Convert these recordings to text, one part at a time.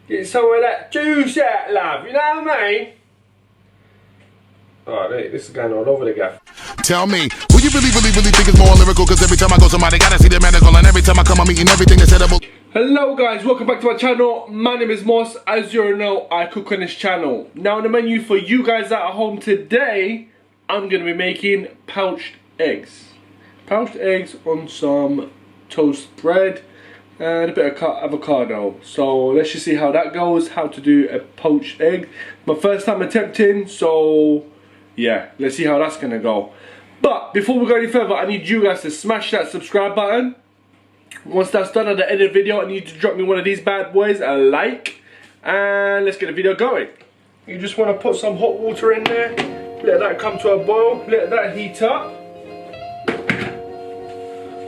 Get some of that juice out, love, you know what I mean? Oh, this is going all over the gaff. Tell me, who you really think is more lyrical? Cause every time I go somebody gotta see the medical, and every time I come I'm eating everything that's edible. Hello guys, welcome back to my channel. My name is Moss. As you all know, I cook on this channel. Now on the menu for you guys at home today, I'm gonna be making poached eggs. Poached eggs on some toast bread and a bit of avocado. So let's just see how that goes, how to do a poached egg. My first time attempting, so yeah, let's see how that's gonna go. But before we go any further, I need you guys to smash that subscribe button. Once that's done, at the end of the video, I need you to drop me one of these bad boys, a like, and let's get the video going. You just want to put some hot water in there, let that come to a boil, let that heat up.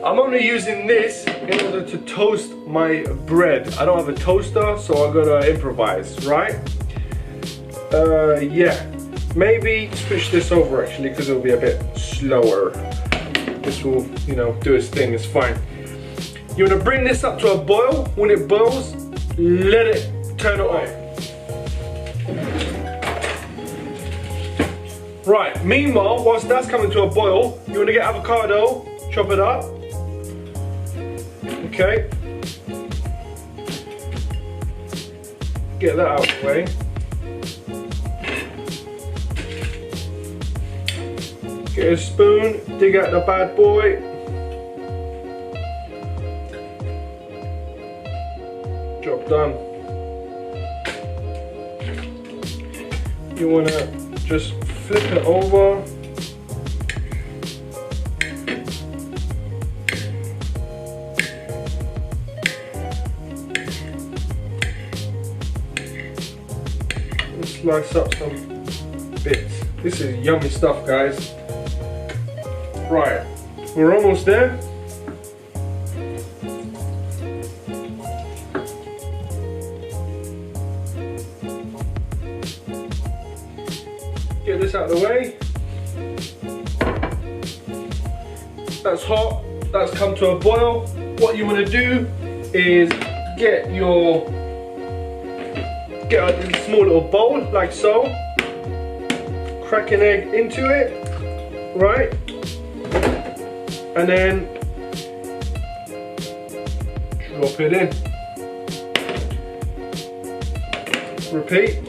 I'm only using this in order to toast my bread. I don't have a toaster, so I'm gonna improvise, right? Yeah. Maybe switch this over actually, because it'll be a bit slower. This will, you know, do its thing, it's fine. You want to bring this up to a boil. When it boils, let it turn it on. Right, meanwhile, whilst that's coming to a boil, you want to get avocado, chop it up. Okay. Get that out of the way. Get a spoon, dig out the bad boy. Job done. You want to just flip it over. And slice up some bits. This is yummy stuff, guys. Right, we're almost there. Get this out of the way. That's hot, that's come to a boil. What you want to do is get a small little bowl, like so. Crack an egg into it, right? And then drop it in. Repeat.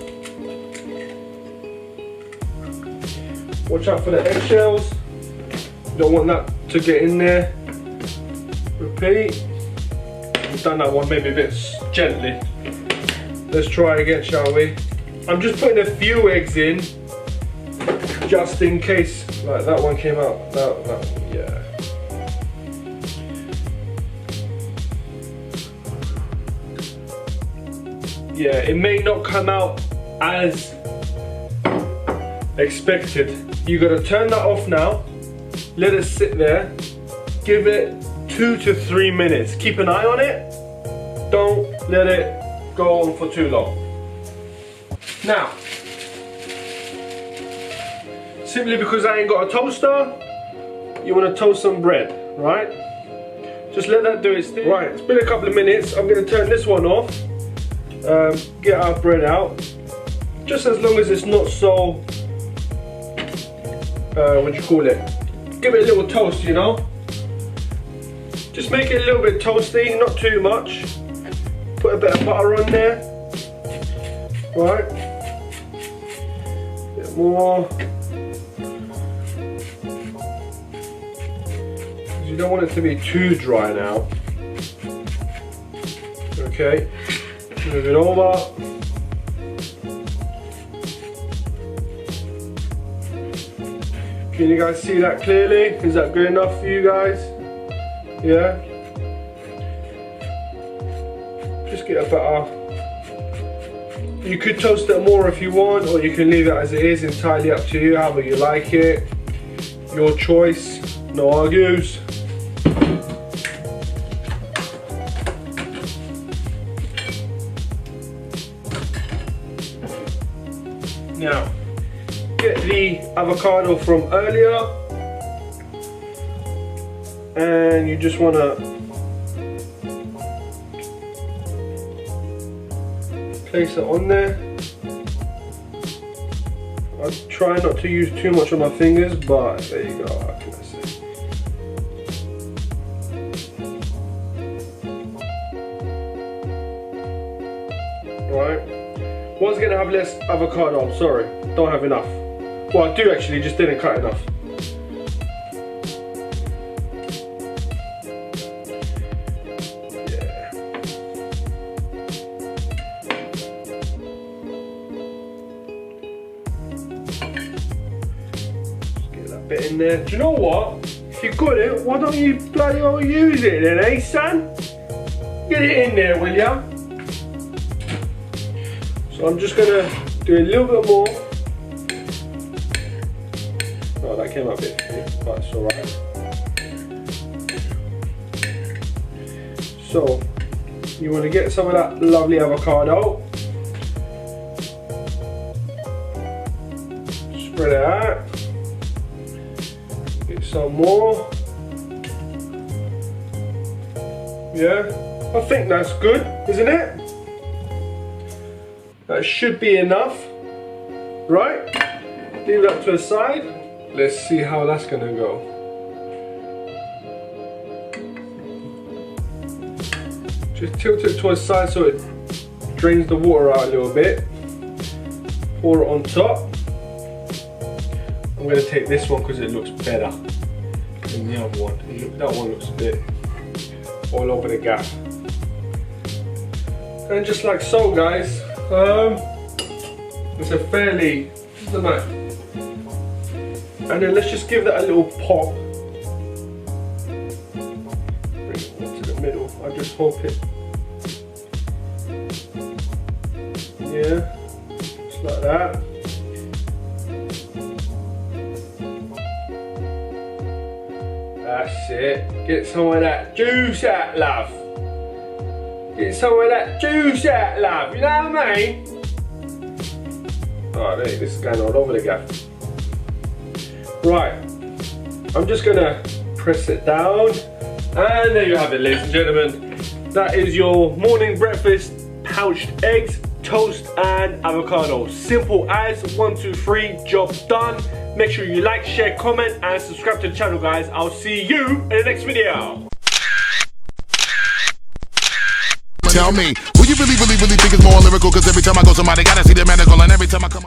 Watch out for the eggshells. You don't want that to get in there. Repeat. We've done that one maybe a bit gently. Let's try again, shall we? I'm just putting a few eggs in, just in case. Like that one came out. That one, yeah. Yeah, it may not come out as expected. You gotta turn that off now, let it sit there, give it 2 to 3 minutes. Keep an eye on it, don't let it go on for too long. Now, simply because I ain't got a toaster, you wanna toast some bread, right? Just let that do its thing. Right, it's been a couple of minutes, I'm gonna turn this one off. Get our bread out, just as long as it's not so, what do you call it? Give it a little toast, you know? Just make it a little bit toasty, not too much. Put a bit of butter on there, right? A bit more. You don't want it to be too dry now. Okay. Move it over. Can you guys see that clearly? Is that good enough for you guys? Yeah? Just get a better. You could toast it more if you want, or you can leave it as it is, entirely up to you, however you like it. Your choice, no argues. Now, get the avocado from earlier, and you just want to place it on there. I try not to use too much on my fingers, but there you go. How can I say? Right. One's gonna have less avocado. I'm sorry, don't have enough. Well, I do actually, just didn't cut enough. Bit in there. Do you know what? If you got it, why don't you bloody well use it then, eh, son? Get it in there, will ya? So I'm just gonna do a little bit more. Oh, that came out a bit thick, but it's alright. So you want to get some of that lovely avocado. Spread it out. Get some more. Yeah, I think that's good, isn't it? That should be enough, right? Leave that to the side. Let's see how that's gonna go. Just tilt it to the side so it drains the water out a little bit. Pour it on top. I'm going to take this one because it looks better than the other one. That one looks a bit all over the gap. And just like so, guys, it's a fairly, I don't know. And then let's just give that a little pop. Bring it to the middle. I just hope it, yeah, just like that. That's it. Get some of that juice out, love. Get some of that juice out, love. You know what I mean? Oh, there, this is going all over the gap. Right. I'm just gonna press it down, and there you have it, ladies and gentlemen. That is your morning breakfast: poached eggs, toast, and avocado. Simple as 1, 2, 3. Job done. Make sure you like, share, comment, and subscribe to the channel, guys. I'll see you in the next video. Tell me, who you really think is more lyrical? Cause every time I go somebody gotta see the medical, and every time I come